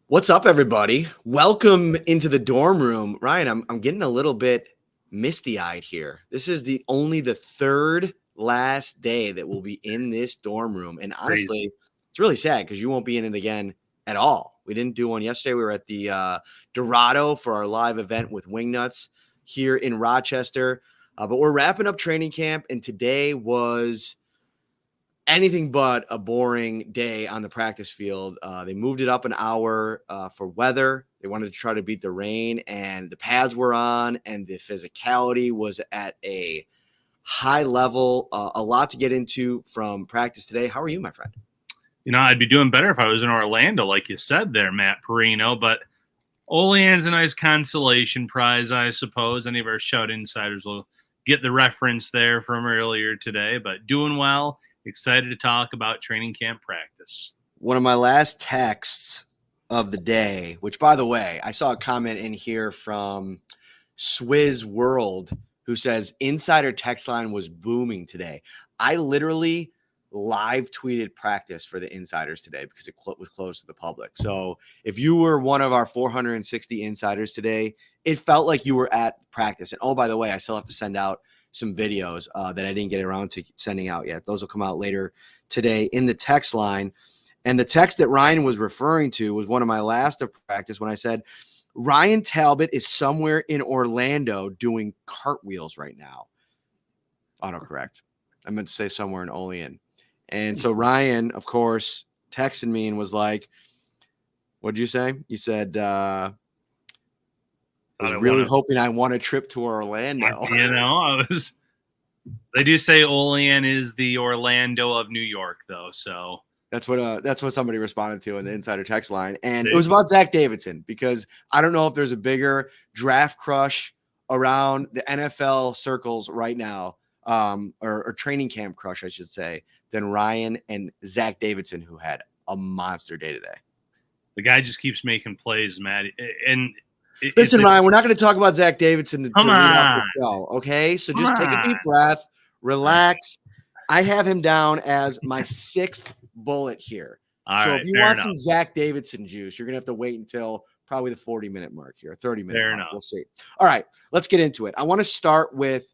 What's up, everybody? Welcome into the dorm room. Ryan, I'm getting a little bit misty-eyed here. This is the third last day that we'll be in this dorm room. And honestly, it's really sad because you won't be in it again at all. We didn't do one yesterday. We were at the Dorado for our live event with Wingnuts here in Rochester. But we're wrapping up training camp, and today was anything but a boring day on the practice field. They moved it up an hour for weather. They wanted to try to beat the rain, and the pads were on, and the physicality was at a high level. A lot to get into from practice today. How are you, my friend? You know, I'd be doing better if I was in Orlando, like you said there, Matt Parrino, but Olean's a nice consolation prize, I suppose. Any of our shout insiders will get the reference there from earlier today, but doing well. Excited to talk about training camp practice. One of my last texts of the day, which, by the way, I saw a comment in here from Swizz World who says insider text line was booming today. I literally live tweeted practice for the insiders today because it was closed to the public. So if you were one of our 460 insiders today, it felt like you were at practice. And oh, by the way, I still have to send out some videos that I didn't get around to sending out yet. Those will come out later today in the text line. And the text that Ryan was referring to was one of my last of practice when I said, Ryan Talbot is somewhere in Orlando doing cartwheels right now. Autocorrect. I meant to say somewhere in Olean. And so Ryan, of course, texted me and was like, what'd you say? You said, I was really hoping I won a trip to Orlando. You know, they do say Olean is the Orlando of New York, though. So that's what somebody responded to in the insider text line. And it was about Zach Davidson, because I don't know if there's a bigger draft crush around the NFL circles right now, or training camp crush, I should say, than Ryan and Zach Davidson, who had a monster day today. The guy just keeps making plays, Matt. And listen, Ryan, we're not going to talk about Zach Davidson until we have the show, okay? So just take a deep breath, relax. I have him down as my sixth bullet here. So if you want some Zach Davidson juice, you're going to have to wait until probably the 40-minute mark here, 30-minute mark. We'll see. All right, let's get into it. I want to start with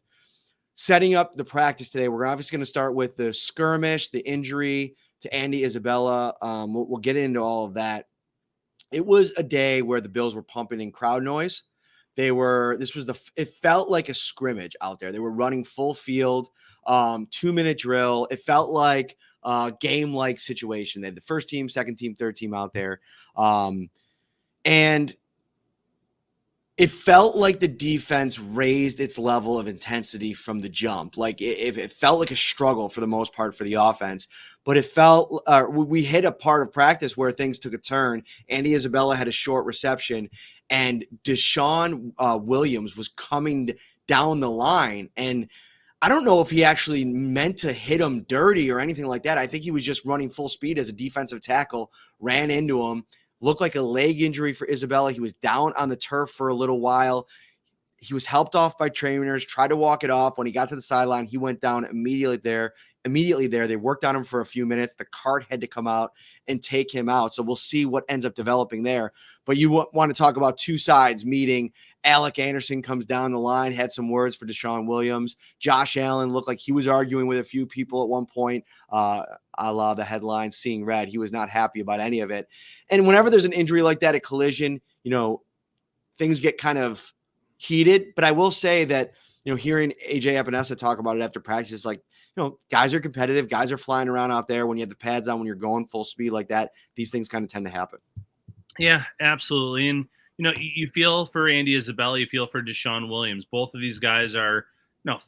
setting up the practice today. We're obviously going to start with the skirmish, the injury to Andy Isabella. We'll get into all of that. It was a day where the Bills were pumping in crowd noise. It felt like a scrimmage out there. They were running full field, 2-minute drill. It felt like a game-like situation. They had the first team, second team, third team out there. And it felt like the defense raised its level of intensity from the jump. Like it felt like a struggle for the most part for the offense, but it felt we hit a part of practice where things took a turn. Andy Isabella had a short reception, and DeShawn Williams was coming down the line. And I don't know if he actually meant to hit him dirty or anything like that. I think he was just running full speed as a defensive tackle, ran into him. Looked like a leg injury for Isabella. He was down on the turf for a little while. He was helped off by trainers, tried to walk it off. When he got to the sideline, he went down immediately there. They worked on him for a few minutes. The cart had to come out and take him out. So we'll see what ends up developing there. But you want to talk about two sides meeting. Alec Anderson comes down the line, had some words for DeShawn Williams. Josh Allen looked like he was arguing with a few people at one point, a la the headline, Seeing Red. He was not happy about any of it. And whenever there's an injury like that, a collision, things get kind of heated. But I will say that, hearing AJ Epinesa talk about it after practice, is like, guys are competitive. Guys are flying around out there. When you have the pads on, when you're going full speed like that, these things kind of tend to happen. Yeah, absolutely. And, you feel for Andy Isabella, you feel for DeShawn Williams. Both of these guys are,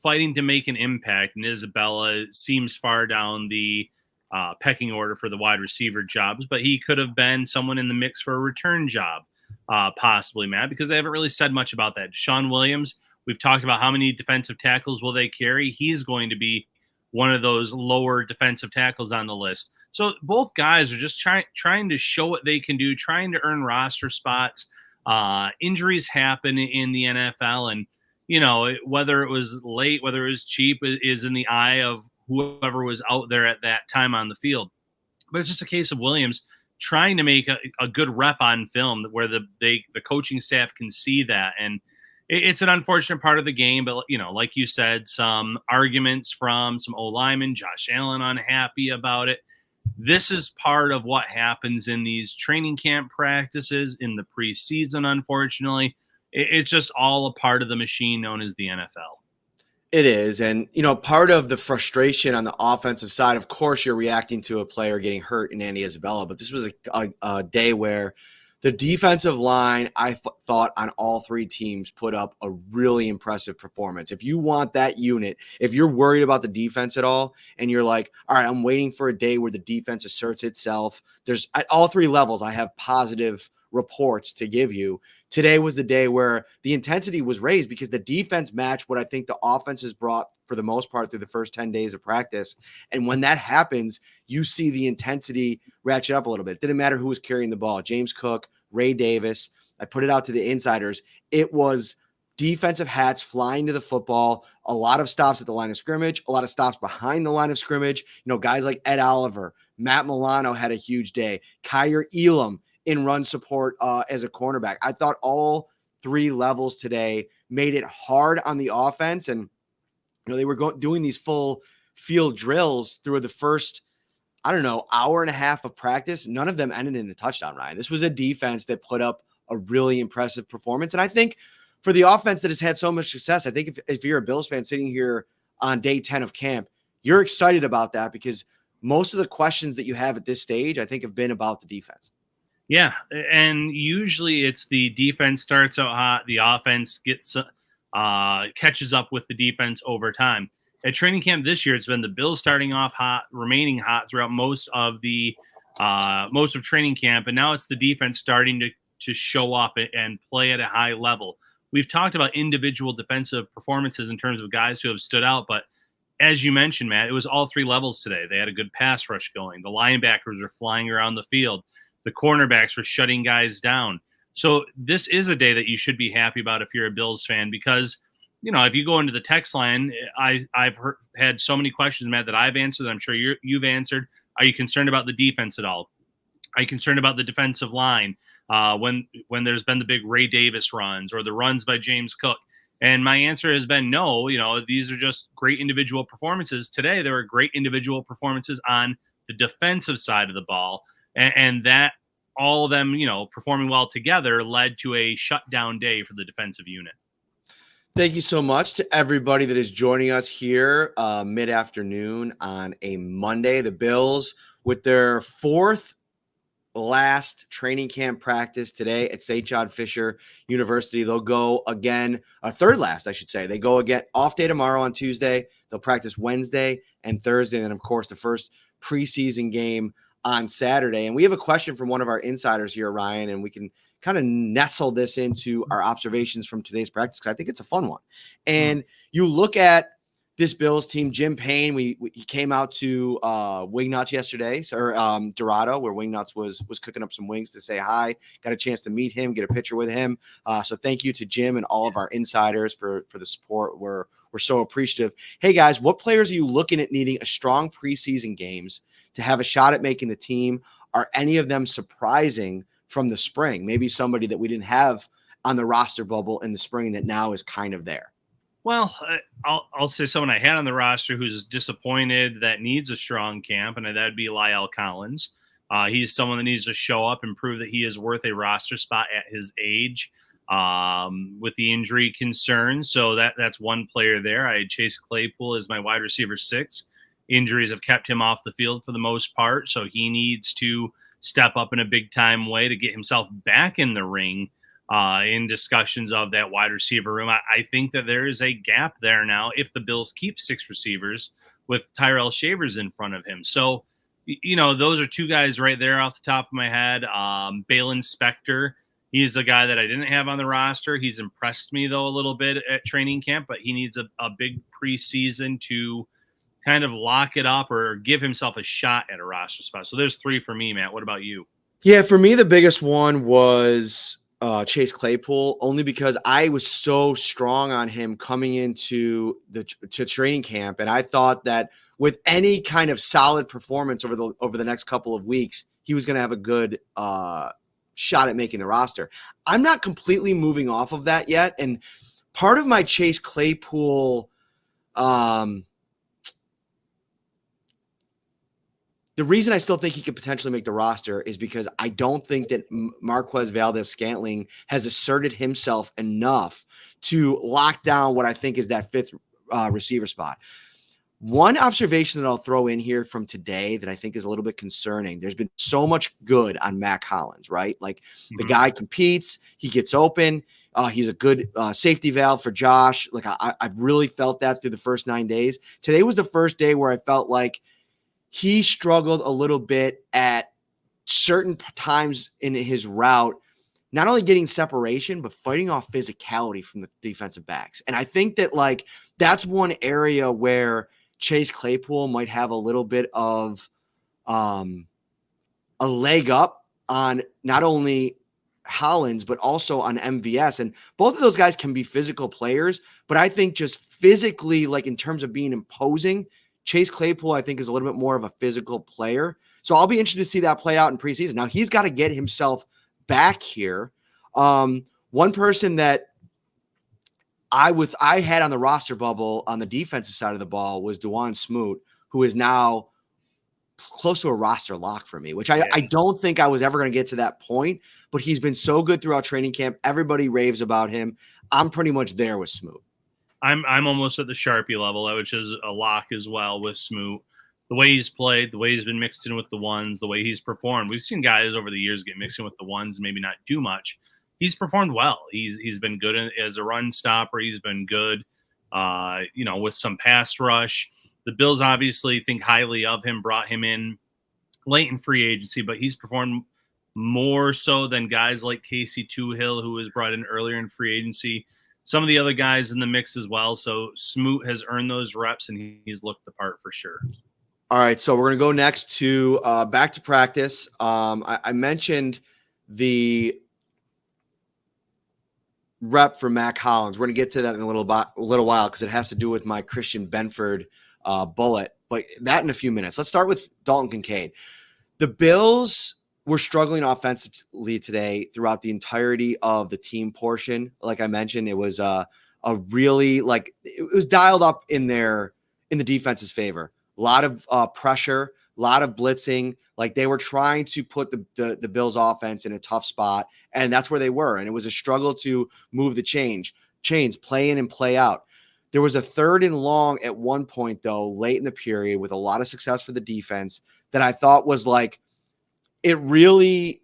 fighting to make an impact. And Isabella seems far down the pecking order for the wide receiver jobs, but he could have been someone in the mix for a return job, possibly, Matt, because they haven't really said much about that. DeShawn Williams, we've talked about how many defensive tackles will they carry. He's going to be one of those lower defensive tackles on the list. So both guys are just trying to show what they can do, trying to earn roster spots. Injuries happen in the NFL, and whether it was late, whether it was cheap, is in the eye of whoever was out there at that time on the field. But it's just a case of Williams trying to make a good rep on film where the coaching staff can see that. And it's an unfortunate part of the game, but like you said, some arguments from some O-linemen, Josh Allen unhappy about it. This is part of what happens in these training camp practices in the preseason. Unfortunately, it's just all a part of the machine known as the NFL. It is. And, part of the frustration on the offensive side, of course, you're reacting to a player getting hurt in Andy Isabella, but this was a day where the defensive line, I thought on all three teams put up a really impressive performance. If you want that unit, if you're worried about the defense at all, and you're like, all right, I'm waiting for a day where the defense asserts itself. There's at all three levels, I have positive reports to give you. Today was the day where the intensity was raised because the defense matched what I think the offense has brought for the most part through the first 10 days of practice. And when that happens, you see the intensity ratchet up a little bit. It didn't matter who was carrying the ball. James Cook, Ray Davis. I put it out to the insiders. It was defensive hats flying to the football, a lot of stops at the line of scrimmage, a lot of stops behind the line of scrimmage. Guys like Ed Oliver, Matt Milano had a huge day. Kyer Elam in run support as a cornerback. I thought all three levels today made it hard on the offense. And, they were doing these full field drills through the first, hour and a half of practice. None of them ended in a touchdown, Ryan. This was a defense that put up a really impressive performance. And I think for the offense that has had so much success, I think if you're a Bills fan sitting here on day 10 of camp, you're excited about that because most of the questions that you have at this stage, I think, have been about the defense. Yeah, and usually it's the defense starts out hot, the offense gets catches up with the defense over time. At training camp this year, it's been the Bills starting off hot, remaining hot throughout most of training camp, and now it's the defense starting to show up and play at a high level. We've talked about individual defensive performances in terms of guys who have stood out, but as you mentioned, Matt, it was all three levels today. They had a good pass rush going. The linebackers were flying around the field. The cornerbacks were shutting guys down. So this is a day that you should be happy about if you're a Bills fan because, if you go into the text line, I've had so many questions, Matt, that I've answered. That I'm sure you've answered. Are you concerned about the defense at all? Are you concerned about the defensive line when there's been the big Ray Davis runs or the runs by James Cook? And my answer has been no. These are just great individual performances. Today, there were great individual performances on the defensive side of the ball. And that all of them, performing well together led to a shutdown day for the defensive unit. Thank you so much to everybody that is joining us here mid-afternoon on a Monday. The Bills with their fourth last training camp practice today at St. John Fisher University. They'll go again, third last, I should say. They go again off day tomorrow on Tuesday. They'll practice Wednesday and Thursday. And then, of course, the first preseason game on Saturday. And we have a question from one of our insiders here, Ryan, and we can kind of nestle this into our observations from today's practice because I think it's a fun one. And you look at this Bills team, Jim Payne, he came out to Wingnuts yesterday, or Dorado, where Wingnuts was cooking up some wings to say hi. Got a chance to meet him, get a picture with him. So thank you to Jim and all of our insiders for the support. We're so appreciative. Hey, guys, what players are you looking at needing a strong preseason games to have a shot at making the team? Are any of them surprising from the spring? Maybe somebody that we didn't have on the roster bubble in the spring that now is kind of there. Well, I'll say someone I had on the roster who's disappointed that needs a strong camp, and that'd be La'el Collins. He's someone that needs to show up and prove that he is worth a roster spot at his age with the injury concerns. So that's one player there. I had Chase Claypool as my wide receiver 6. Injuries have kept him off the field for the most part, so he needs to step up in a big-time way to get himself back in the ring in discussions of that wide receiver room. I think that there is a gap there now if the Bills keep 6 receivers with Tyrell Shavers in front of him. So, those are 2 guys right there off the top of my head. Balin Spector, he's a guy that I didn't have on the roster. He's impressed me, though, a little bit at training camp, but he needs a big preseason to kind of lock it up or give himself a shot at a roster spot. So there's 3 for me, Matt. What about you? Yeah, for me, the biggest one was Chase Claypool, only because I was so strong on him coming into to training camp. And I thought that with any kind of solid performance over the next couple of weeks, he was going to have a good shot at making the roster. I'm not completely moving off of that yet. And part of my Chase Claypool, the reason I still think he could potentially make the roster is because I don't think that Marquez Valdes-Scantling has asserted himself enough to lock down what I think is that fifth receiver spot. One observation that I'll throw in here from today that I think is a little bit concerning. There's been so much good on Mac Hollins, right? Like the guy competes, he gets open. He's a good safety valve for Josh. Like I've really felt that through the first 9 days. Today was the first day where I felt like he struggled a little bit at certain times in his route, not only getting separation, but fighting off physicality from the defensive backs. And I think that like that's one area where Chase Claypool might have a little bit of a leg up on not only Hollins, but also on MVS. And both of those guys can be physical players, but I think just physically, like in terms of being imposing, Chase Claypool, I think, is a little bit more of a physical player. So I'll be interested to see that play out in preseason. Now, he's got to get himself back here. One person that I had on the roster bubble on the defensive side of the ball was DeJuan Smoot, who is now close to a roster lock for me, which I don't think I was ever going to get to that point, but he's been so good throughout training camp. Everybody raves about him. I'm pretty much there with Smoot. I'm almost at the Sharpie level, which is a lock as well with Smoot. The way he's played, the way he's been mixed in with the ones, the way he's performed. We've seen guys over the years get mixed in with the ones, maybe not do much. He's performed well. He's been good as a run stopper. He's been good, with some pass rush. The Bills obviously think highly of him, brought him in late in free agency, but he's performed more so than guys like Casey Toohill, who was brought in earlier in free agency. Some of the other guys in the mix as well. So Smoot has earned those reps, and he's looked the part for sure. All right, so we're going to go next to back to practice. I mentioned the rep for Mac Hollins. We're going to get to that in a little while because it has to do with my Christian Benford bullet, but that in a few minutes. Let's start with Dalton Kincaid. The Bills were struggling offensively today throughout the entirety of the team portion. Like I mentioned, it was a really it was dialed up in the defense's favor. A lot of pressure, a lot of blitzing. Like they were trying to put the Bills offense in a tough spot, and that's where they were. And it was a struggle to move the chains, play in and play out. There was a 3rd and long at one point, though, late in the period with a lot of success for the defense that I thought was like, it really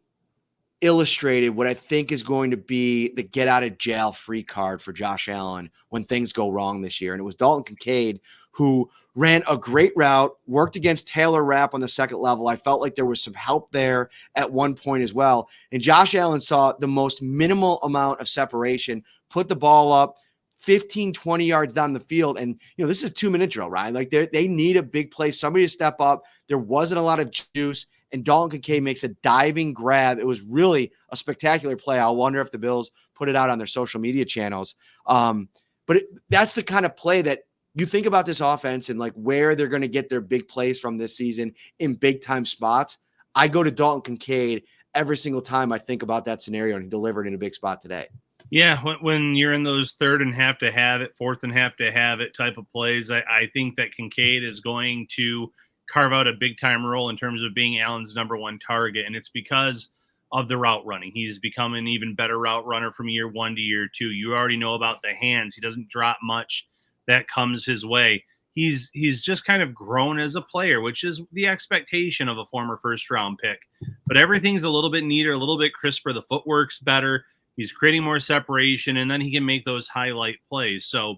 illustrated what I think is going to be the get out of jail free card for Josh Allen when things go wrong this year. And it was Dalton Kincaid who ran a great route, worked against Taylor Rapp on the second level. I felt like there was some help there at one point as well. And Josh Allen saw the most minimal amount of separation, put the ball up 15, 20 yards down the field. And, this is a 2-minute drill, right? Like they need a big play, somebody to step up. There wasn't a lot of juice. And Dalton Kincaid makes a diving grab. It was really a spectacular play. I wonder if the Bills put it out on their social media channels. But that's the kind of play that you think about this offense and like where they're going to get their big plays from this season in big time spots. I go to Dalton Kincaid every single time I think about that scenario, and he delivered in a big spot today. Yeah, when you're in those 3rd and have to have it, 4th and have to have it type of plays, I think that Kincaid is going to carve out a big-time role in terms of being Allen's number one target, and it's because of the route running. He's become an even better route runner from year 1 to year 2. You already know about the hands. He doesn't drop much that comes his way. He's just kind of grown as a player, which is the expectation of a former first-round pick. But everything's a little bit neater, a little bit crisper. The footwork's better. He's creating more separation, and then he can make those highlight plays. So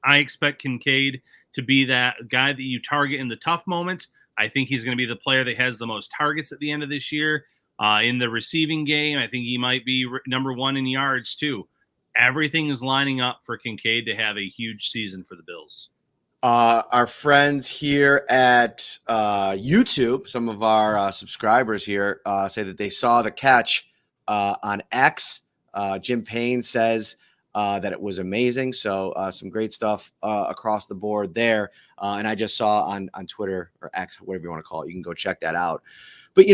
I expect Kincaid to be that guy that you target in the tough moments. I think he's going to be the player that has the most targets at the end of this year. In the receiving game, I think he might be number 1 in yards too. Everything is lining up for Kincaid to have a huge season for the Bills. Our friends here at YouTube, some of our subscribers here say that they saw the catch on X. Jim Payne says that it was amazing. So some great stuff across the board there. And I just saw on Twitter or X, whatever you want to call it, you can go check that out. But,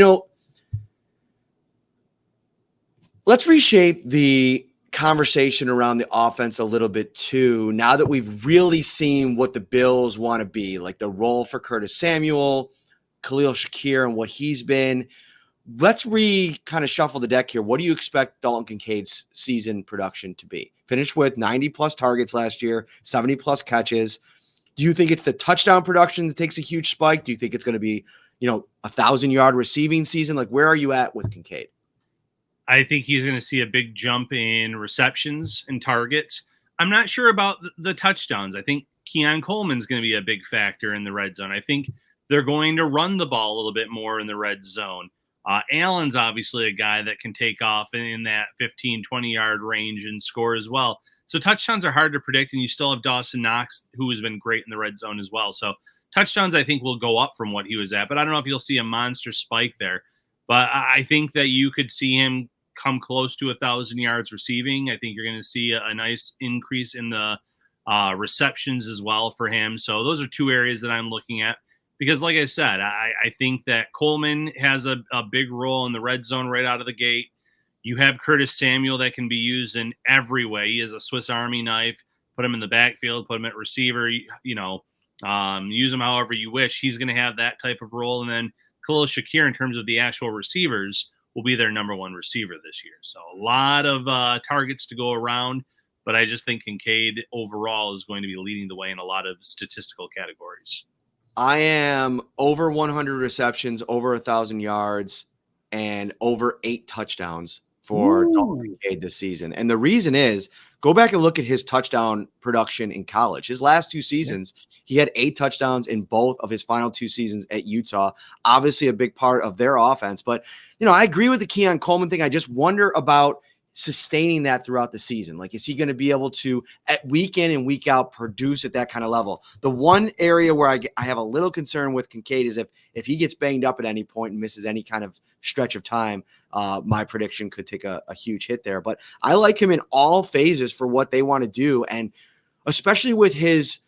Let's reshape the conversation around the offense a little bit too. Now that we've really seen what the Bills want to be, like the role for Curtis Samuel, Khalil Shakir, and what he's been. Let's kind of shuffle the deck here. What do you expect Dalton Kincaid's season production to be? Finished with 90 plus targets last year, 70 plus catches. Do you think it's the touchdown production that takes a huge spike? Do you think it's going to be, 1,000-yard receiving season? Like, where are you at with Kincaid? I think he's going to see a big jump in receptions and targets. I'm not sure about the touchdowns. I think Keon Coleman's going to be a big factor in the red zone. I think they're going to run the ball a little bit more in the red zone. Allen's obviously a guy that can take off in that 15, 20-yard range and score as well. So touchdowns are hard to predict, and you still have Dawson Knox, who has been great in the red zone as well. So touchdowns, I think, will go up from what he was at, but I don't know if you'll see a monster spike there. But I think that you could see him come close to 1,000 yards receiving. I think you're going to see a nice increase in the receptions as well for him. So those are two areas that I'm looking at. Because like I said, I think that Coleman has a big role in the red zone right out of the gate. You have Curtis Samuel that can be used in every way. He is a Swiss Army knife. Put him in the backfield, put him at receiver, use him however you wish. He's going to have that type of role. And then Khalil Shakir, in terms of the actual receivers, will be their number one receiver this year. So a lot of targets to go around. But I just think Kincaid overall is going to be leading the way in a lot of statistical categories. I am over 100 receptions, over 1,000 yards, and over 8 touchdowns for Dalton Kincaid this season. And the reason is, go back and look at his touchdown production in college. His last 2 seasons, he had 8 touchdowns in both of his final 2 seasons at Utah. Obviously a big part of their offense. But, I agree with the Keon Coleman thing. I just wonder about sustaining that throughout the season. Like, is he going to be able to, at week in and week out, produce at that kind of level? The one area where I have a little concern with Kincaid is if he gets banged up at any point and misses any kind of stretch of time, my prediction could take a huge hit there. But I like him in all phases for what they want to do, and especially with his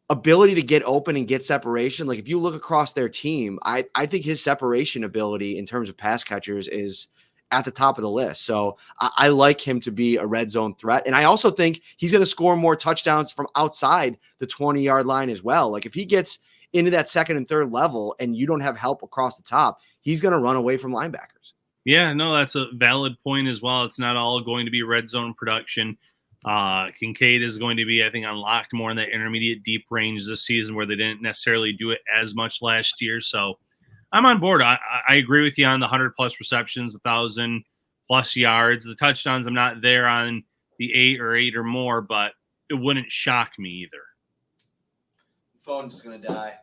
ability to get open and get separation. Like, if you look across their team, I think his separation ability in terms of pass catchers is at the top of the list. So I like him to be a red zone threat. And I also think he's going to score more touchdowns from outside the 20-yard line as well. Like, if he gets into that second and third level and you don't have help across the top, he's going to run away from linebackers. Yeah, no, that's a valid point as well. It's not all going to be red zone production. Kincaid is going to be, I think, unlocked more in that intermediate deep range this season, where they didn't necessarily do it as much last year. So I'm on board. I agree with you on the 100-plus receptions, 1,000-plus yards. The touchdowns, I'm not there on the 8 or more, but it wouldn't shock me either. Phone's going to die.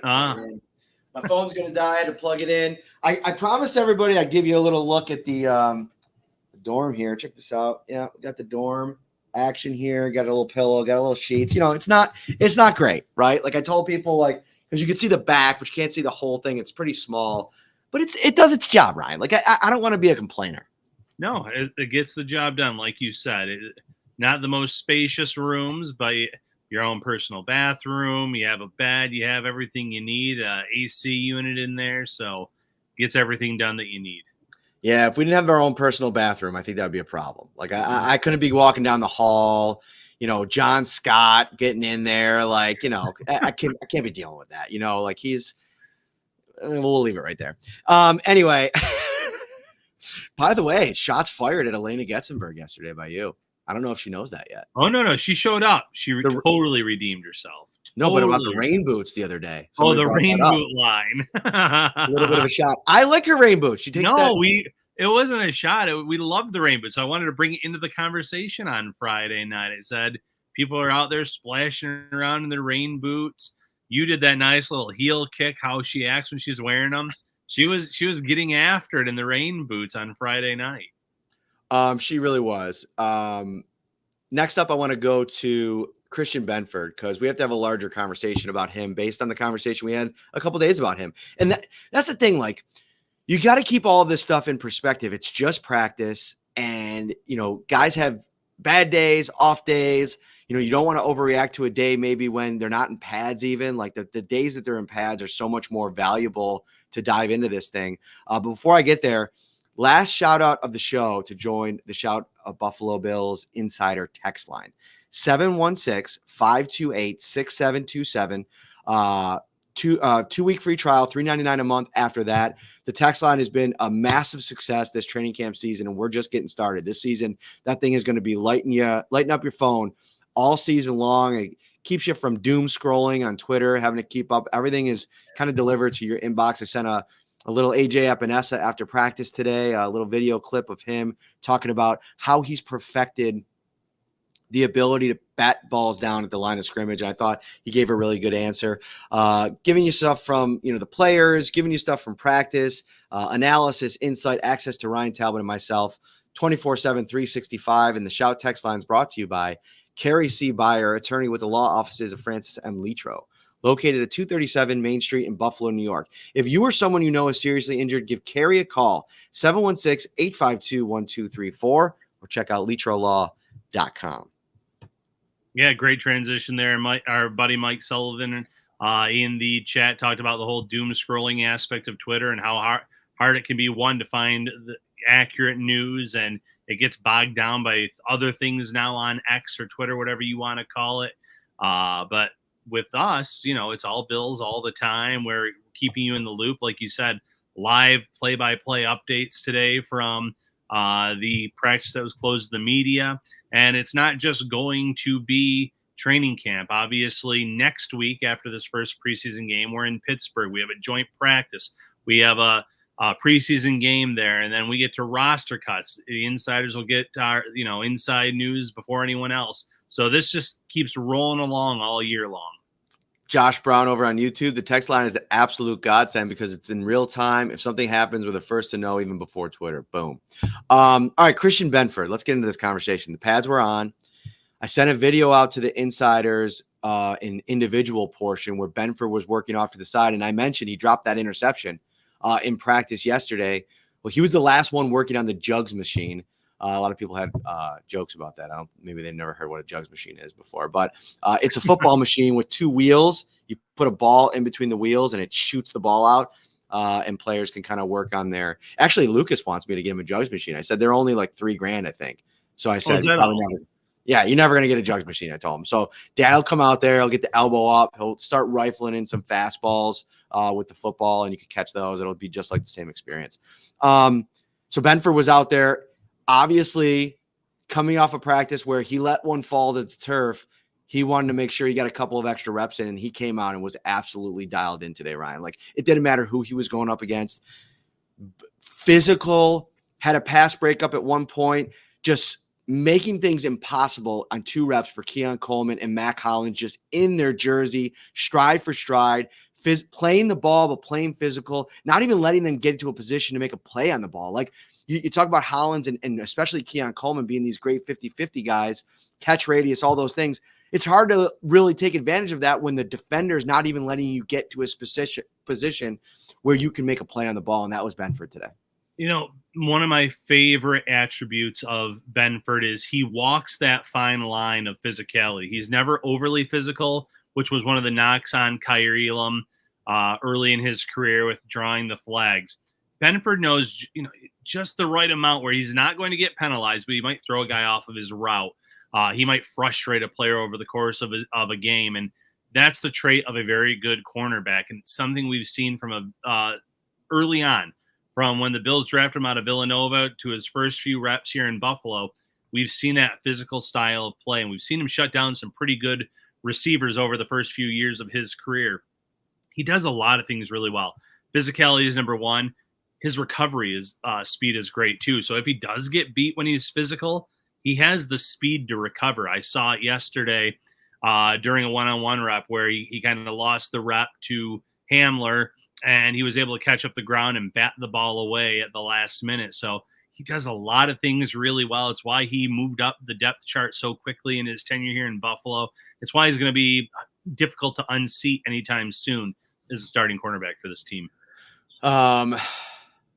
My phone's going to die. I had to plug it in. I promised everybody I'd give you a little look at the dorm here. Check this out. Yeah, we got the dorm action here. Got a little pillow, got a little sheets. It's not great, right? Like, I told people, like, because you can see the back, but you can't see the whole thing. It's pretty small, but it does its job, Ryan. Like, I don't want to be a complainer. No, it gets the job done, like you said. Not the most spacious rooms, but your own personal bathroom. You have a bed. You have everything you need. AC unit in there, so gets everything done that you need. Yeah, if we didn't have our own personal bathroom, I think that would be a problem. Like, I couldn't be walking down the hall, John Scott getting in there, like, I can't be dealing with that, like, we'll leave it right there. Anyway, by the way, shots fired at Elena Getzenberg yesterday by you. I don't know if she knows that yet. Oh, no, she showed up. She totally redeemed herself. No, but about the rain boots the other day. Somebody the rain boot line. A little bit of a shot. I like her rain boots. She takes it wasn't a shot. We loved the rain boots. So I wanted to bring it into the conversation on Friday night. It said people are out there splashing around in their rain boots. You did that nice little heel kick, how she acts when she's wearing them. She was getting after it in the rain boots on Friday night. She really was. Next up, I want to go to Christian Benford, because we have to have a larger conversation about him based on the conversation we had a couple days about him. And that's the thing. Like, you got to keep all of this stuff in perspective. It's just practice, and, guys have bad days, off days. You don't want to overreact to a day maybe when they're not in pads even. Like, the days that they're in pads are so much more valuable to dive into this thing. But before I get there, Last shout out of the show to join the Shout of Buffalo Bills Insider text line, 716-528-6727. 2-week free trial, $3.99 a month after that. The text line has been a massive success this training camp season, and we're just getting started. This season, that thing is going to be lighting up your phone all season long. It keeps you from doom scrolling on Twitter, having to keep up. Everything is kind of delivered to your inbox. I sent a little AJ Epinesa after practice today, a little video clip of him talking about how he's perfected the ability to bat balls down at the line of scrimmage. And I thought he gave a really good answer, giving you stuff from, the players, giving you stuff from practice, analysis, insight, access to Ryan Talbot and myself, 24/7, 365. And the Shout text line is brought to you by Carrie C. Byer, attorney with the law offices of Francis M. Litro, located at 237 Main Street in Buffalo, New York. If you or someone you know is seriously injured, give Carrie a call, 716-852-1234, or check out litrolaw.com. Yeah, great transition there. Our buddy Mike Sullivan in the chat talked about the whole doom scrolling aspect of Twitter and how hard it can be, one, to find the accurate news, and it gets bogged down by other things now on X or Twitter, whatever you want to call it. But with us, it's all Bills all the time. We're keeping you in the loop. Like you said, live play-by-play updates today from the practice that was closed to the media. And it's not just going to be training camp. Obviously, next week after this first preseason game, we're in Pittsburgh. We have a joint practice. We have a preseason game there, and then we get to roster cuts. The insiders will get our inside news before anyone else. So this just keeps rolling along all year long. Josh Brown over on YouTube. The text line is an absolute godsend because it's in real time. If something happens, we're the first to know even before Twitter. Boom. All right, Christian Benford. Let's get into this conversation. The pads were on. I sent a video out to the insiders in individual portion where Benford was working off to the side, and I mentioned he dropped that interception in practice yesterday. Well, he was the last one working on the jugs machine. A lot of people had jokes about that. Maybe they've never heard what a jugs machine is before, but it's a football machine with two wheels. You put a ball in between the wheels and it shoots the ball out, and players can kind of work on their. Actually, Lucas wants me to get him a jugs machine. I said they're only like $3,000, I think. So I said, yeah, you're never going to get a jugs machine, I told him. So Dad will come out there. He'll get the elbow up. He'll start rifling in some fastballs with the football, and you can catch those. It'll be just like the same experience. So Benford was out there. Obviously, coming off a practice where he let one fall to the turf, he wanted to make sure he got a couple of extra reps in, and he came out and was absolutely dialed in today, Ryan. Like, it didn't matter who he was going up against. Physical, had a pass breakup at one point, just making things impossible on 2 reps for Keon Coleman and Mac Hollins, just in their jersey, stride for stride, playing the ball, but playing physical, not even letting them get into a position to make a play on the ball. Like, you talk about Hollins and especially Keon Coleman being these great 50-50 guys, catch radius, all those things. It's hard to really take advantage of that when the defender is not even letting you get to a specific position where you can make a play on the ball, and that was Benford today. One of my favorite attributes of Benford is he walks that fine line of physicality. He's never overly physical, which was one of the knocks on Kaiir Elam early in his career with drawing the flags. Benford knows, just the right amount where he's not going to get penalized, but he might throw a guy off of his route. He might frustrate a player over the course of a game, and that's the trait of a very good cornerback, and it's something we've seen from early on. From when the Bills drafted him out of Villanova to his first few reps here in Buffalo, we've seen that physical style of play, and we've seen him shut down some pretty good receivers over the first few years of his career. He does a lot of things really well. Physicality is number one. His recovery speed is great too. So if he does get beat when he's physical, he has the speed to recover. I saw it yesterday during a one-on-one rep where he kind of lost the rep to Hamler, and he was able to catch up the ground and bat the ball away at the last minute. So he does a lot of things really well. It's why he moved up the depth chart so quickly in his tenure here in Buffalo. It's why he's going to be difficult to unseat anytime soon as a starting cornerback for this team.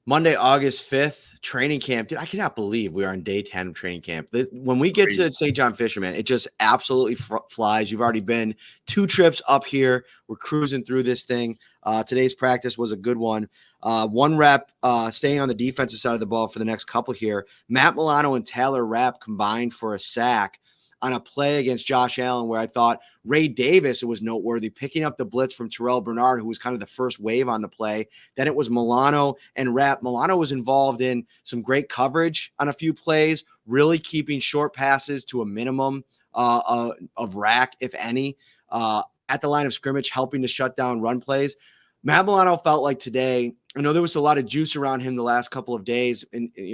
Monday, August 5th, training camp. Dude, I cannot believe we are on day 10 of training camp. When we get to St. John Fisher, it just absolutely flies. You've already been 2 trips up here. We're cruising through this thing. Today's practice was a good one. One rep, staying on the defensive side of the ball for the next couple here. Matt Milano and Taylor Rapp combined for a sack on a play against Josh Allen where I thought Ray Davis, it was noteworthy, picking up the blitz from Terrell Bernard, who was kind of the first wave on the play. Then it was Milano and Rapp. Milano was involved in some great coverage on a few plays, really keeping short passes to a minimum of rack, if any, at the line of scrimmage, helping to shut down run plays. Matt Milano felt like today, I know there was a lot of juice around him the last couple of days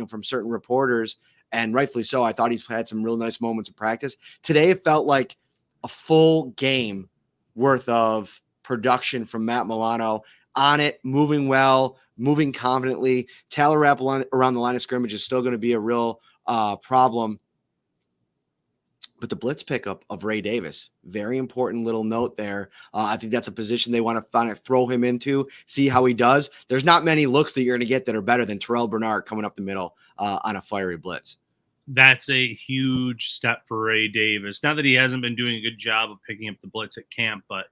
from certain reporters, and rightfully so. I thought he's had some real nice moments of practice. Today, it felt like a full game worth of production from Matt Milano on it, moving well, moving confidently. Taylor Rapp around the line of scrimmage is still going to be a real problem. But the blitz pickup of Ray Davis, very important little note there. I think that's a position they want to throw him into, see how he does. There's not many looks that you're going to get that are better than Terrell Bernard coming up the middle on a fiery blitz. That's a huge step for Ray Davis. Not that he hasn't been doing a good job of picking up the blitz at camp, but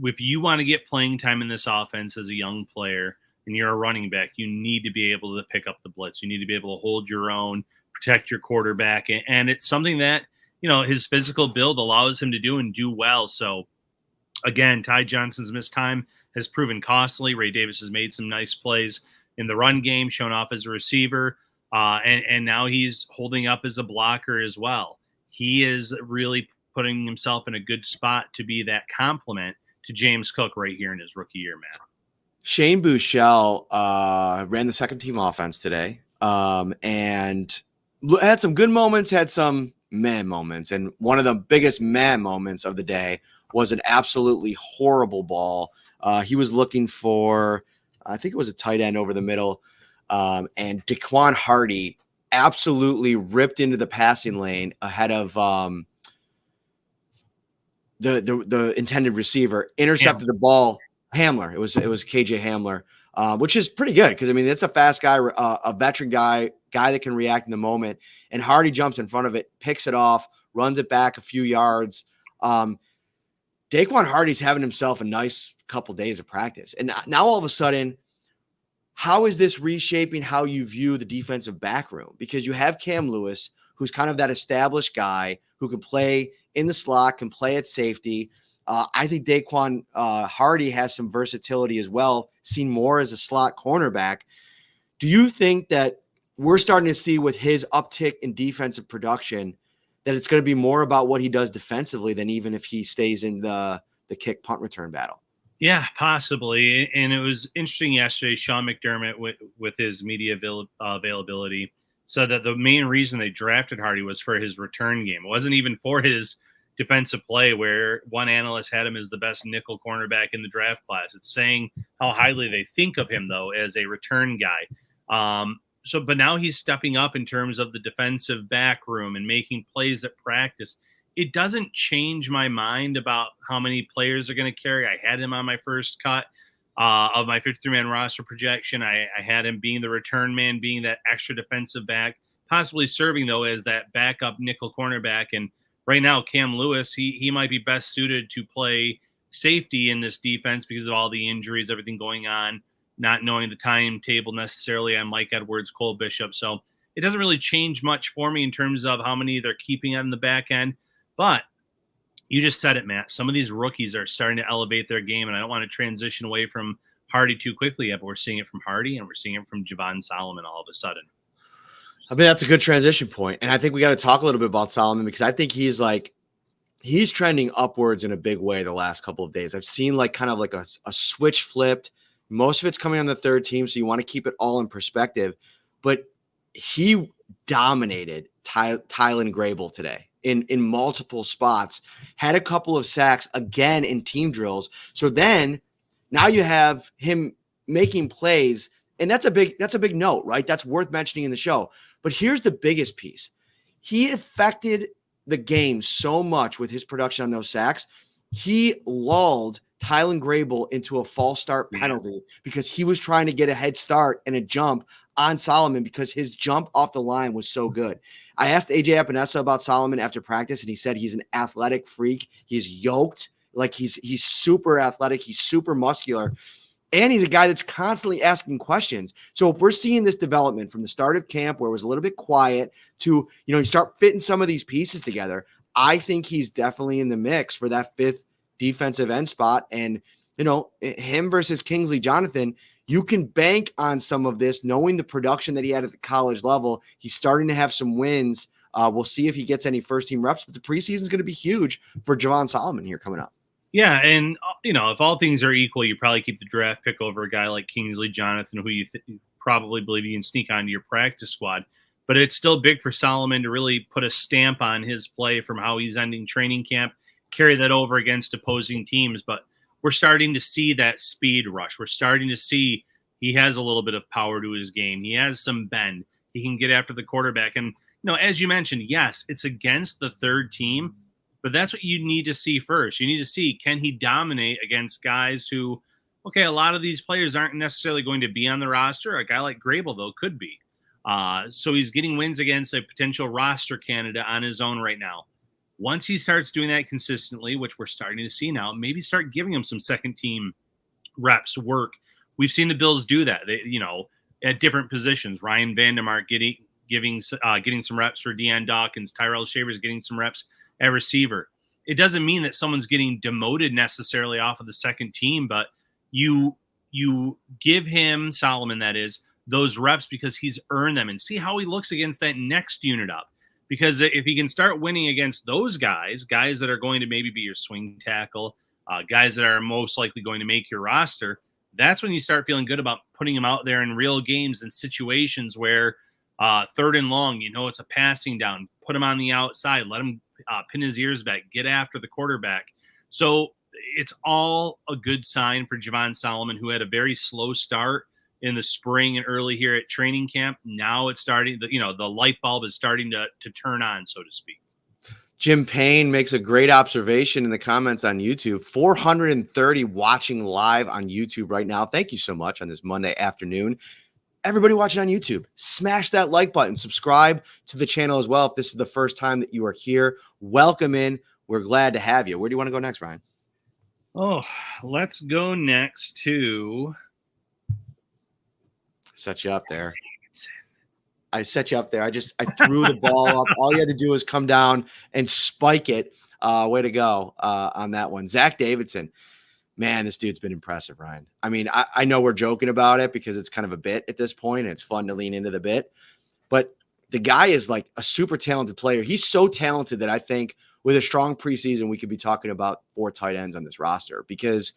if you want to get playing time in this offense as a young player and you're a running back, you need to be able to pick up the blitz. You need to be able to hold your own, protect your quarterback. And it's something that, his physical build allows him to do and do well. So again, Ty Johnson's missed time has proven costly. Ray Davis has made some nice plays in the run game, shown off as a receiver. And now he's holding up as a blocker as well. He is really putting himself in a good spot to be that complement to James Cook right here in his rookie year, Matt. Shane Buechele ran the second team offense today and had some good moments, had some meh moments. And one of the biggest meh moments of the day was an absolutely horrible ball. He was looking for, I think it was a tight end over the middle. And Daquan Hardy absolutely ripped into the passing lane ahead of the intended receiver, intercepted the ball. Hamler. It was KJ Hamler, which is pretty good because, it's a fast guy, a veteran guy that can react in the moment. And Hardy jumps in front of it, picks it off, runs it back a few yards. Daquan Hardy's having himself a nice couple days of practice. And now all of a sudden, how is this reshaping how you view the defensive back room? Because you have Cam Lewis, who's kind of that established guy who can play in the slot, can play at safety. I think Daquan Hardy has some versatility as well, seen more as a slot cornerback. Do you think that we're starting to see with his uptick in defensive production that it's going to be more about what he does defensively than even if he stays in the kick punt return battle? Yeah, possibly. And it was interesting yesterday, Sean McDermott with his media availability said that the main reason they drafted Hardy was for his return game. It wasn't even for his defensive play, where one analyst had him as the best nickel cornerback in the draft class. It's saying how highly they think of him, though, as a return guy. But now he's stepping up in terms of the defensive back room and making plays at practice. It doesn't change my mind about how many players are going to carry. I had him on my first cut of my 53-man roster projection. I had him being the return man, being that extra defensive back, possibly serving, though, as that backup nickel cornerback. And right now, Cam Lewis, he might be best suited to play safety in this defense because of all the injuries, everything going on, not knowing the timetable necessarily on Mike Edwards, Cole Bishop. So it doesn't really change much for me in terms of how many they're keeping on the back end. But you just said it, Matt. Some of these rookies are starting to elevate their game, and I don't want to transition away from Hardy too quickly yet, but we're seeing it from Hardy and we're seeing it from Javon Solomon all of a sudden. That's a good transition point. And I think we got to talk a little bit about Solomon because I think he's trending upwards in a big way the last couple of days. I've seen kind of a switch flipped. Most of it's coming on the third team, so you want to keep it all in perspective. But he dominated Tylen Grable today in multiple spots, had a couple of sacks again in team drills. So then now you have him making plays, and that's a big note, right? That's worth mentioning in the show. But here's the biggest piece. He affected the game so much with his production on those sacks. He lulled Tylen Grable into a false start penalty because he was trying to get a head start and a jump on Solomon because his jump off the line was so good. I asked AJ Epinesa about Solomon after practice, and he said he's an athletic freak. He's yoked. He's super athletic. He's super muscular. And he's a guy that's constantly asking questions. So if we're seeing this development from the start of camp where it was a little bit quiet to, you start fitting some of these pieces together, I think he's definitely in the mix for that 5th defensive end spot. And, him versus Kingsley Jonathan, you can bank on some of this, knowing the production that he had at the college level. He's starting to have some wins. We'll see if he gets any first-team reps, but the preseason is going to be huge for Javon Solomon here coming up. Yeah, and if all things are equal, you probably keep the draft pick over a guy like Kingsley Jonathan, who you probably believe you can sneak onto your practice squad. But it's still big for Solomon to really put a stamp on his play from how he's ending training camp, carry that over against opposing teams. But we're starting to see that speed rush. We're starting to see he has a little bit of power to his game. He has some bend. He can get after the quarterback. And, as you mentioned, yes, it's against the third team. But that's what you need to see first. You need to see, can he dominate against guys who, okay, a lot of these players aren't necessarily going to be on the roster. A guy like Grable, though, could be. So he's getting wins against a potential roster candidate on his own right now. Once he starts doing that consistently, which we're starting to see now, maybe start giving him some second-team reps work. We've seen the Bills do that, at different positions. Ryan Vandermark getting some reps for Deion Dawkins. Tyrell Shavers getting some reps at receiver. It doesn't mean that someone's getting demoted necessarily off of the second team, but you give him, Solomon, that is, those reps because he's earned them, and see how he looks against that next unit up. Because if he can start winning against those guys that are going to maybe be your swing tackle, guys that are most likely going to make your roster, that's when you start feeling good about putting him out there in real games and situations where 3rd and long, it's a passing down, put him on the outside, let him pin his ears back, get after the quarterback. So it's all a good sign for Javon Solomon, who had a very slow start in the spring and early here at training camp. Now it's starting, the light bulb is starting to turn on, so to speak. Jim Payne makes a great observation in the comments on YouTube. 430 watching live on YouTube right now. Thank you so much on this Monday afternoon. Everybody watching on YouTube, smash that like button, subscribe to the channel as well. If this is the first time that you are here, welcome in. We're glad to have you. Where do you want to go next, Ryan? Oh, let's go next to... Set you up there. I set you up there. I threw the ball up. All you had to do was come down and spike it. Way to go on that one. Zach Davidson. Man, this dude's been impressive, Ryan. I mean, I know we're joking about it because it's kind of a bit at this point, and it's fun to lean into the bit. But the guy is like a super talented player. He's so talented that I think with a strong preseason, we could be talking about 4 tight ends on this roster, because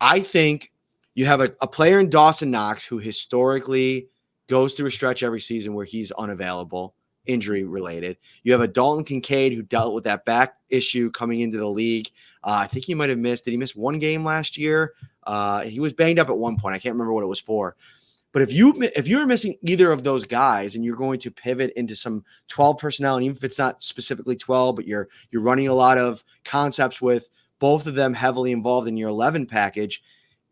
I think you have a player in Dawson Knox who historically goes through a stretch every season where he's unavailable, injury related. You have a Dalton Kincaid who dealt with that back issue coming into the league. I think he might have missed. Did he miss 1 game last year? He was banged up at one point. I can't remember what it was for. But if you're missing either of those guys and you're going to pivot into some 12 personnel, and even if it's not specifically 12, but you're running a lot of concepts with both of them heavily involved in your 11 package,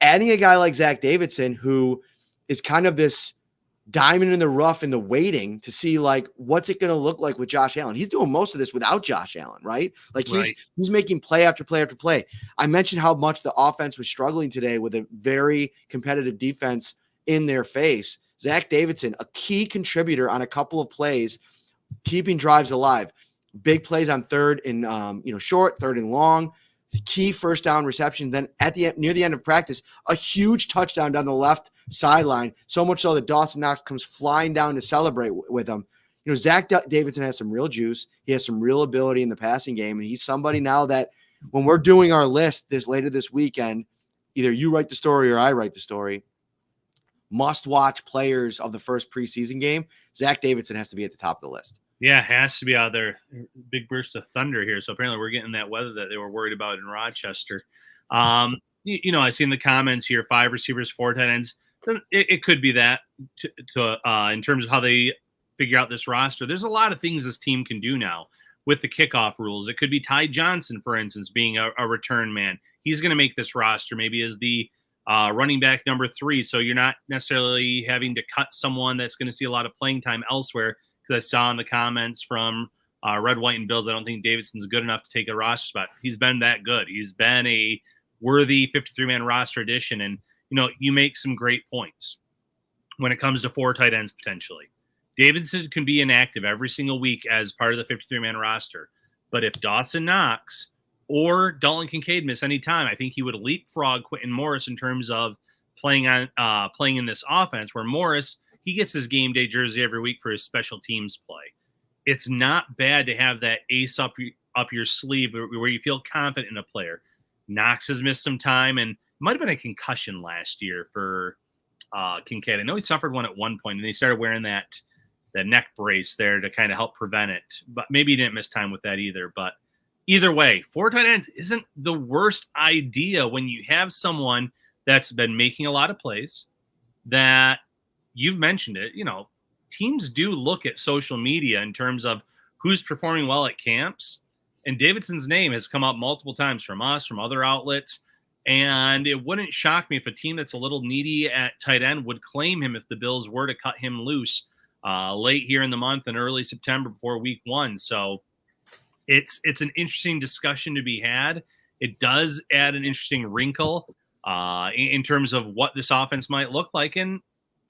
adding a guy like Zach Davidson, who is kind of this diamond in the rough in the waiting to see, like, what's it going to look like with Josh Allen. He's doing most of this without Josh Allen, right? Like he's making play after play after play. I mentioned how much the offense was struggling today with a very competitive defense in their face. Zach Davidson, a key contributor on a couple of plays, keeping drives alive. Big plays on 3rd and short, 3rd and long. Key first down reception. Then near the end of practice, a huge touchdown down the left sideline. So much so that Dawson Knox comes flying down to celebrate with him. Zach Davidson has some real juice. He has some real ability in the passing game, and he's somebody now that when we're doing our list later this weekend, either you write the story or I write the story. Must-watch players of the first preseason game. Zach Davidson has to be at the top of the list. Yeah, has to be out there. Big burst of thunder here. So apparently we're getting that weather that they were worried about in Rochester. I see in the comments here, 5 receivers, 4 tight ends. It could be that in terms of how they figure out this roster. There's a lot of things this team can do now with the kickoff rules. It could be Ty Johnson, for instance, being a return man. He's going to make this roster maybe as the running back number 3. So you're not necessarily having to cut someone that's going to see a lot of playing time elsewhere. Because I saw in the comments from Red, White, and Bills, I don't think Davidson's good enough to take a roster spot. He's been that good. He's been a worthy 53-man roster addition. And, you make some great points when it comes to 4 tight ends potentially. Davidson can be inactive every single week as part of the 53-man roster. But if Dawson Knox or Dalton Kincaid miss any time, I think he would leapfrog Quentin Morris in terms of playing in this offense, where Morris, he gets his game day jersey every week for his special teams play. It's not bad to have that ace up your sleeve where you feel confident in a player. Knox has missed some time, and it might have been a concussion last year for Kincaid. I know he suffered one at one point, and he started wearing that neck brace there to kind of help prevent it. But maybe he didn't miss time with that either. But either way, 4 tight ends isn't the worst idea when you have someone that's been making a lot of plays, that you've mentioned it. Teams do look at social media in terms of who's performing well at camps. And Davidson's name has come up multiple times from us, from other outlets. And it wouldn't shock me if a team that's a little needy at tight end would claim him if the Bills were to cut him loose late here in the month and early September before week 1. So it's an interesting discussion to be had. It does add an interesting wrinkle in terms of what this offense might look like. And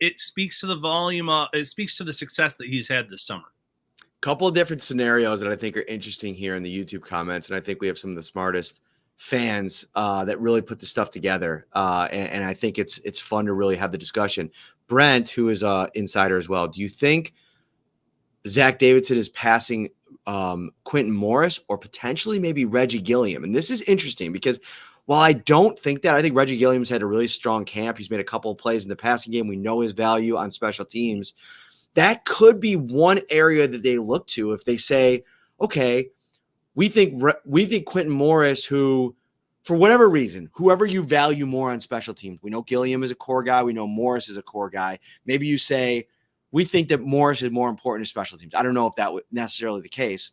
it speaks to the volume. It speaks to the success that he's had this summer. Couple of different scenarios that I think are interesting here in the YouTube comments. And I think we have some of the smartest fans that really put the stuff together. And I think it's fun to really have the discussion. Brent, who is an insider as well, do you think Zach Davidson is passing Quentin Morris or potentially maybe Reggie Gilliam? And this is interesting because while I don't think that, I think Reggie Gilliam's had a really strong camp. He's made a couple of plays in the passing game. We know his value on special teams. That could be one area that they look to if they say, okay, we think Quentin Morris, who, for whatever reason, whoever you value more on special teams, we know Gilliam is a core guy. We know Morris is a core guy. Maybe you say, we think that Morris is more important to special teams. I don't know if that was necessarily the case.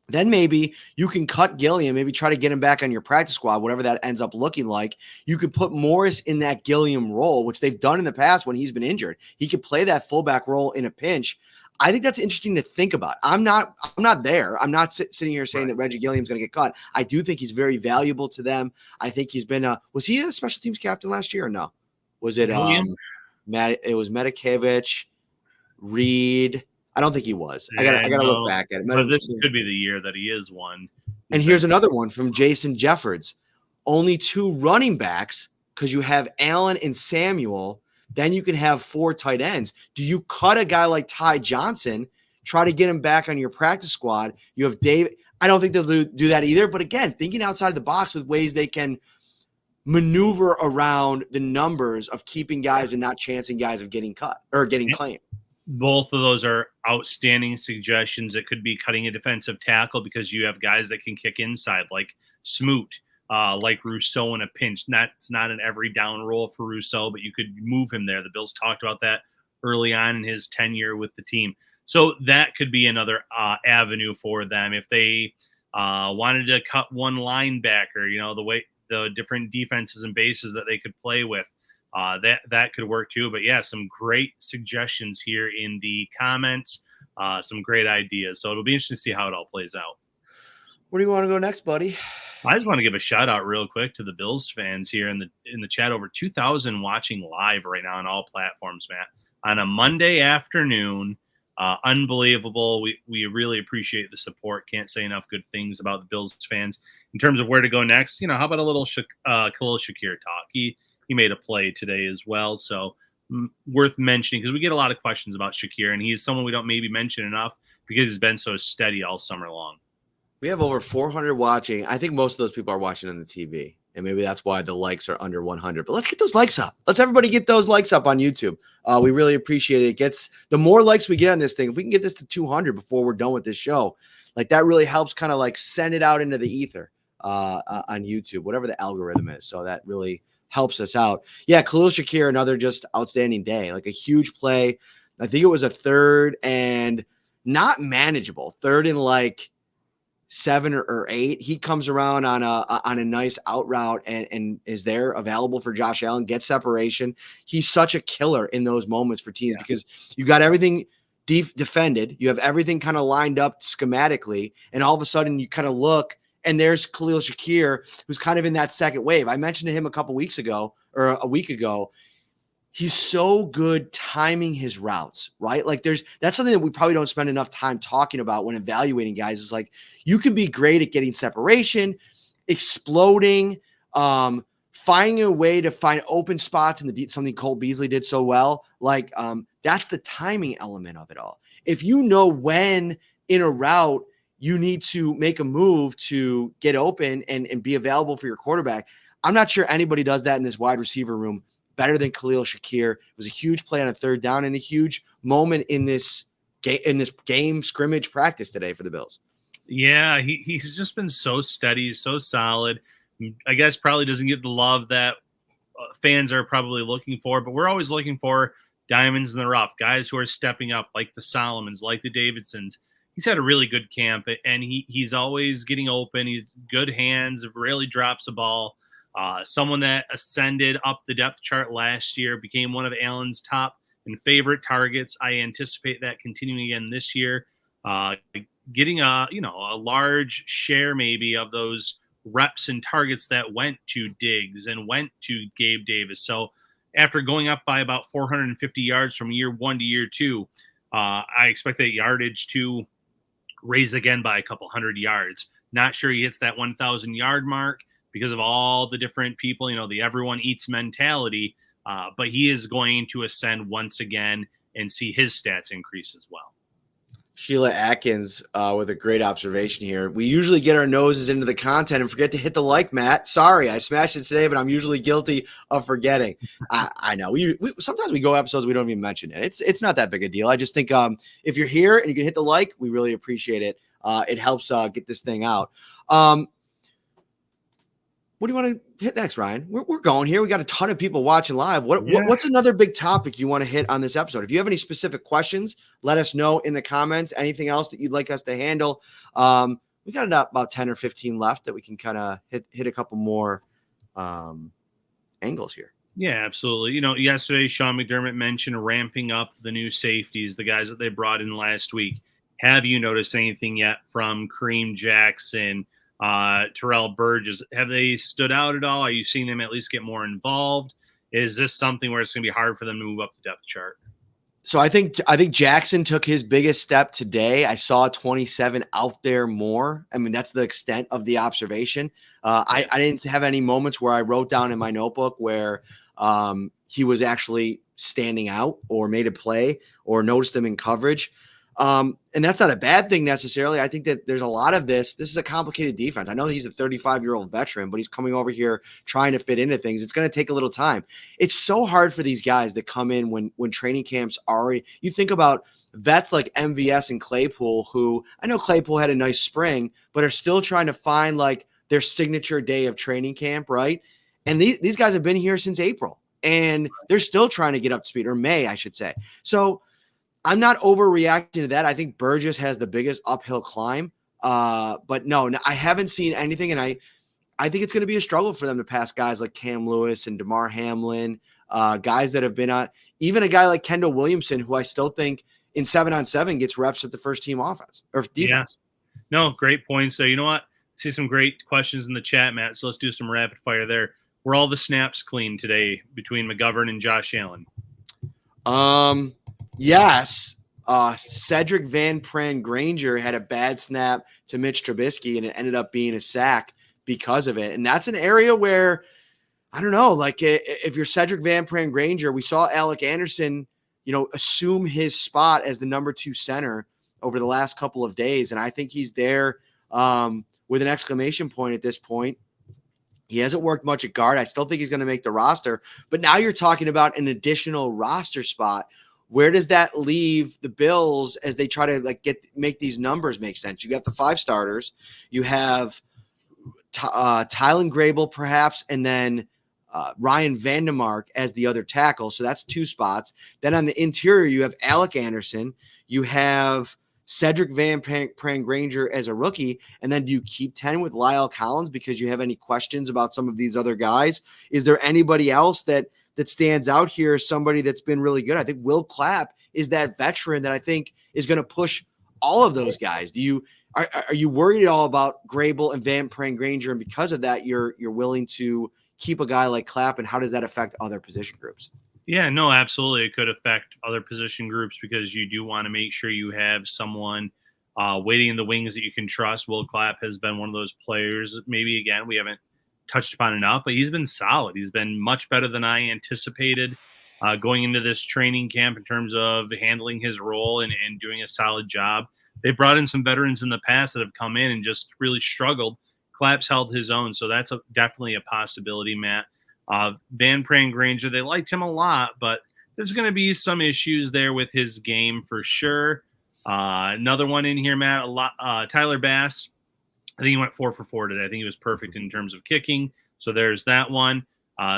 Then maybe you can cut Gilliam, maybe try to get him back on your practice squad, whatever that ends up looking like. You could put Morris in that Gilliam role, which they've done in the past when he's been injured. He could play that fullback role in a pinch. I think that's interesting to think about. I'm not there. I'm not sitting here saying that Reggie Gilliam's going to get cut. I do think he's very valuable to them. I think he's been was he a special teams captain last year or no? Was it it was Medikevich, Reed? I don't think he was. I gotta look back at it. But this could be the year that he is one. And here's another one from Jason Jeffords. Only 2 running backs because you have Allen and Samuel. Then you can have 4 tight ends. Do you cut a guy like Ty Johnson, try to get him back on your practice squad? You have David. I don't think they'll do that either. But again, thinking outside the box with ways they can maneuver around the numbers of keeping guys and not chancing guys of getting cut or getting claimed. Both of those are outstanding suggestions. It could be cutting a defensive tackle because you have guys that can kick inside, like Smoot, like Rousseau in a pinch. It's not an every down role for Rousseau, but you could move him there. The Bills talked about that early on in his tenure with the team. So that could be another avenue for them. If they wanted to cut one linebacker, the different defenses and bases that they could play with, that could work too. But yeah, some great suggestions here in the comments, some great ideas. So it'll be interesting to see how it all plays out. Where do you want to go next, buddy? I just want to give a shout out real quick to the Bills fans here in the chat. Over 2,000 watching live right now on all platforms, Matt, on a Monday afternoon. Unbelievable. We really appreciate the support. Can't say enough good things about the Bills fans. In terms of where to go next, how about a little Khalil Shakir talk? He made a play today as well, so worth mentioning because we get a lot of questions about Shakir, and he's someone we don't maybe mention enough because he's been so steady all summer long. We have over 400 watching. I think most of those people are watching on the TV, and maybe that's why the likes are under 100. But let's get those likes up. Let's everybody get those likes up on YouTube. We really appreciate it. It gets the more likes we get on this thing. If we can get this to 200 before we're done with this show, like that really helps kind of like send it out into the ether on YouTube, whatever the algorithm is. So that really helps us out. Yeah, Khalil Shakir, another just outstanding day, like a huge play. I think it was a 3rd and not manageable, 3rd and like 7 or 8. He comes around on a nice out route and is there available for Josh Allen, gets separation. He's such a killer in those moments for teams because you got everything defended. You have everything kind of lined up schematically, and all of a sudden you kind of look And there's Khalil Shakir, who's kind of in that second wave. I mentioned to him a week ago. He's so good timing his routes, right? Like that's something that we probably don't spend enough time talking about when evaluating guys. Is like, you can be great at getting separation, exploding, finding a way to find open spots in the something Cole Beasley did so well. Like, that's the timing element of it all. If you know when in a route you need to make a move to get open and be available for your quarterback, I'm not sure anybody does that in this wide receiver room better than Khalil Shakir. It was a huge play on a third down and a huge moment in this game scrimmage practice today for the Bills. Yeah, he's just been so steady, so solid. I guess probably doesn't get the love that fans are probably looking for, but we're always looking for diamonds in the rough, guys who are stepping up, like the Solomons, like the Davidsons. He's had a really good camp, and he's always getting open. He's good hands, rarely drops a ball. Someone that ascended up the depth chart last year, became one of Allen's top and favorite targets. I anticipate that continuing again this year. Getting a large share maybe of those reps and targets that went to Diggs and went to Gabe Davis. So after going up by about 450 yards from year 1 to year 2, I expect that yardage to raise again by a couple hundred yards. Not sure he hits that 1,000 yard mark because of all the different people, the everyone eats mentality. But he is going to ascend once again and see his stats increase as well. Sheila Atkins with a great observation here. We usually get our noses into the content and forget to hit the like, Matt. Sorry, I smashed it today, but I'm usually guilty of forgetting. I know. We sometimes we go episodes we don't even mention it. It's not that big a deal. I just think if you're here and you can hit the like, we really appreciate it. It helps get this thing out. What do you want to hit next, Ryan? We're going here. We got a ton of people watching live. What's another big topic you want to hit on this episode? If you have any specific questions, let us know in the comments. Anything else that you'd like us to handle? We got about 10 or 15 left that we can kind of hit a couple more angles here. Yeah, absolutely. Yesterday, Sean McDermott mentioned ramping up the new safeties, the guys that they brought in last week. Have you noticed anything yet from Kareem Jackson, Terrell Burgess? Have they stood out at all? Are you seeing them at least get more involved? Is this something where it's going to be hard for them to move up the depth chart? So I think Jackson took his biggest step today. I saw 27 out there more. I mean, that's the extent of the observation. I didn't have any moments where I wrote down in my notebook where he was actually standing out or made a play or noticed him in coverage. And that's not a bad thing necessarily. I think that there's a lot of this. This is a complicated defense. I know he's a 35-year-old veteran, but he's coming over here trying to fit into things. It's going to take a little time. It's so hard for these guys that come in when training camps already. You think about vets like MVS and Claypool, who I know Claypool had a nice spring, but are still trying to find like their signature day of training camp, right? And these guys have been here since April, and they're still trying to get up to speed, or May, I should say. So I'm not overreacting to that. I think Burgess has the biggest uphill climb. But no, I haven't seen anything. And I think it's going to be a struggle for them to pass guys like Cam Lewis and DeMar Hamlin, guys that have been even a guy like Kendall Williamson, who I still think in 7-on-7 gets reps at the first team offense or defense. Yeah. No, great points. So you know what? I see some great questions in the chat, Matt. So let's do some rapid fire there. Were all the snaps clean today between McGovern and Josh Allen? Yes. Cedric Van Pran Granger had a bad snap to Mitch Trubisky, and it ended up being a sack because of it. And that's an area where, I don't know, like if you're Cedric Van Pran Granger, we saw Alec Anderson, assume his spot as the number 2 center over the last couple of days. And I think he's there with an exclamation point at this point. He hasn't worked much at guard. I still think he's going to make the roster. But now you're talking about an additional roster spot. Where does that leave the Bills as they try to make these numbers make sense? You got the 5 starters. You have Tylen Grable perhaps, and then Ryan Vandemark as the other tackle. So that's 2 spots. Then on the interior, you have Alec Anderson. You have Cedric Van Pran Granger as a rookie. And then do you keep 10 with Lyle Collins because you have any questions about some of these other guys? Is there anybody else that stands out here as somebody that's been really good? I think Will Clapp is that veteran that I think is going to push all of those guys. Are you worried at all about Grable and Van Pran-Granger, and because of that, you're willing to keep a guy like Clapp, and how does that affect other position groups? Yeah, no, absolutely. It could affect other position groups because you do want to make sure you have someone waiting in the wings that you can trust. Will Clapp has been one of those players. Maybe, again, we haven't touched upon enough, but he's been solid. He's been much better than I anticipated going into this training camp in terms of handling his role and doing a solid job. They brought in some veterans in the past that have come in and just really struggled. Clapp's held his own, so that's definitely a possibility, Matt. Van Pran-Granger, they liked him a lot, but there's going to be some issues there with his game for sure. Another one in here, Matt, Tyler Bass. I think he went 4 for 4 today. I think he was perfect in terms of kicking. So there's that one.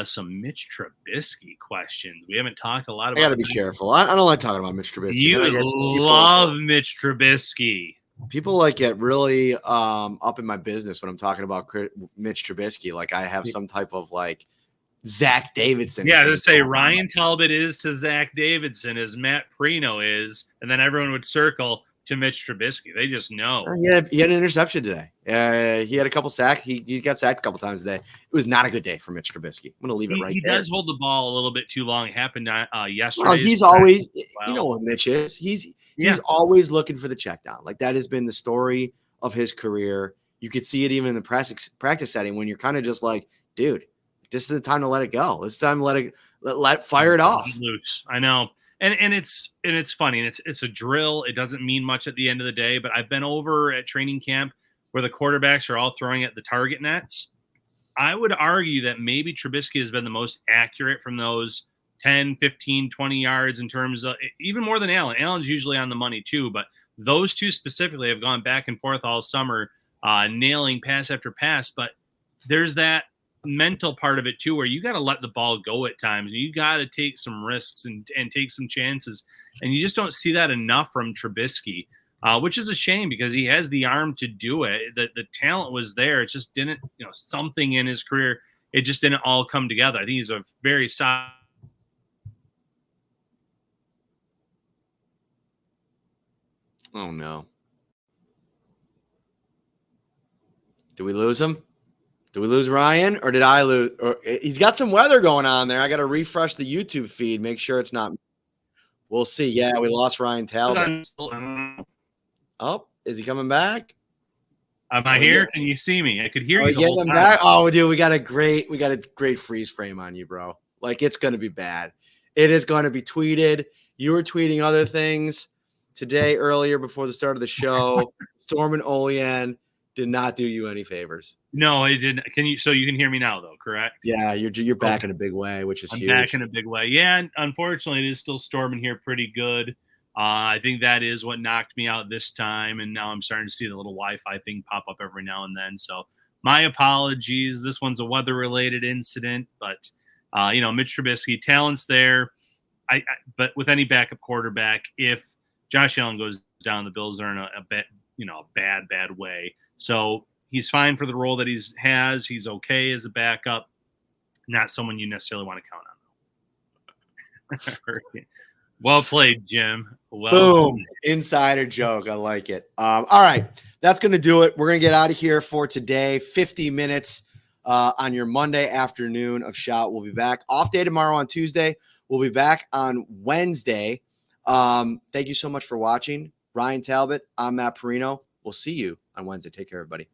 Some Mitch Trubisky questions. We haven't talked a lot about. I got to be careful. I don't like talking about Mitch Trubisky. You love Mitch Trubisky. People like get really up in my business when I'm talking about Mitch Trubisky. Like I have some type of like Zach Davidson. Yeah, to say Ryan Talbot is to Zach Davidson as Matt Parrino is, and then everyone would circle to Mitch Trubisky. They just know. He had an interception today. He had a couple sacks. He got sacked a couple times today. It was not a good day for Mitch Trubisky. I'm going to leave it right there. He does hold the ball a little bit too long. It happened yesterday. Well, he's always, you know what Mitch is. He's always looking for the check down. Like that has been the story of his career. You could see it even in the practice setting when you're kind of just like, dude, this is the time to let it go. This time to fire it off. Loose. I know. And it's funny, and it's a drill. It doesn't mean much at the end of the day, but I've been over at training camp where the quarterbacks are all throwing at the target nets. I would argue that maybe Trubisky has been the most accurate from those 10, 15, 20 yards in terms of even more than Allen. Allen's usually on the money too, but those two specifically have gone back and forth all summer, nailing pass after pass. But there's that mental part of it too, where you got to let the ball go at times. You got to take some risks and take some chances, and you just don't see that enough from Trubisky, which is a shame because he has the arm to do it. The talent was there. It just didn't, something in his career, it just didn't all come together. I think he's a very solid. Oh no! Did we lose him? Did we lose Ryan, or did I lose? Or he's got some weather going on there. I got to refresh the YouTube feed, make sure it's not. We'll see. Yeah, we lost Ryan Talbot. Oh, is he coming back? Am I here? Yeah. Can you see me? I could hear you. Getting him back. Oh, dude, we got a great freeze frame on you, bro. Like it's gonna be bad. It is going to be tweeted. You were tweeting other things today earlier before the start of the show. Storm and Olean did not do you any favors. No, it didn't. So you can hear me now, though, correct? Yeah, you're back in a big way, which is huge. Back in a big way. Yeah, unfortunately, it is still storming here pretty good. I think that is what knocked me out this time, and now I'm starting to see the little Wi-Fi thing pop up every now and then. So my apologies. This one's a weather-related incident, but Mitch Trubisky, talent's there. But with any backup quarterback, if Josh Allen goes down, the Bills are in a bad way. So he's fine for the role that he has. He's okay as a backup, not someone you necessarily want to count on. Well played, Jim. Boom. Insider joke. I like it. All right. That's going to do it. We're going to get out of here for today. 50 minutes on your Monday afternoon of Shout. We'll be back. Off day tomorrow on Tuesday. We'll be back on Wednesday. Thank you so much for watching. Ryan Talbot, I'm Matt Parrino. We'll see you on Wednesday. Take care, everybody.